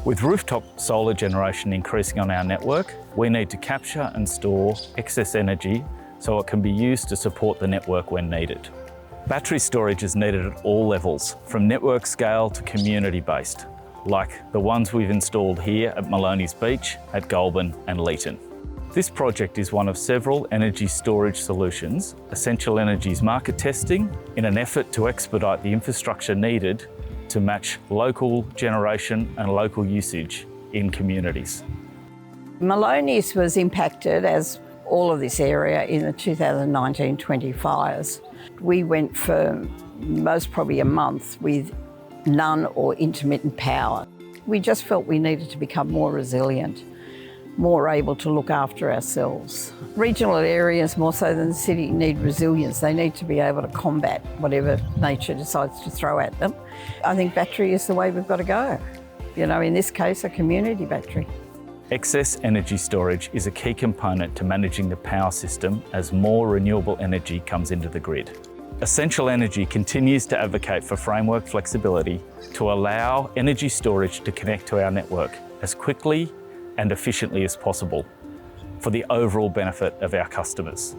With rooftop solar generation increasing on our network, we need to capture and store excess energy so it can be used to support the network when needed. Battery storage is needed at all levels, from network scale to community-based, like the ones we've installed here at Maloney's Beach, at Goulburn and Leeton. This project is one of several energy storage solutions Essential Energy's market testing in an effort to expedite the infrastructure needed to match local generation and local usage in communities. Maloney's was impacted, as all of this area, in the 2019-20 fires. We went for most probably a month with none or intermittent power. We just felt we needed to become more resilient, more able to look after ourselves. Regional areas, more so than the city, need resilience. They need to be able to combat whatever nature decides to throw at them. I think battery is the way we've got to go. You know, in this case, a community battery. Excess energy storage is a key component to managing the power system as more renewable energy comes into the grid. Essential Energy continues to advocate for framework flexibility to allow energy storage to connect to our network as quickly and efficiently as possible for the overall benefit of our customers.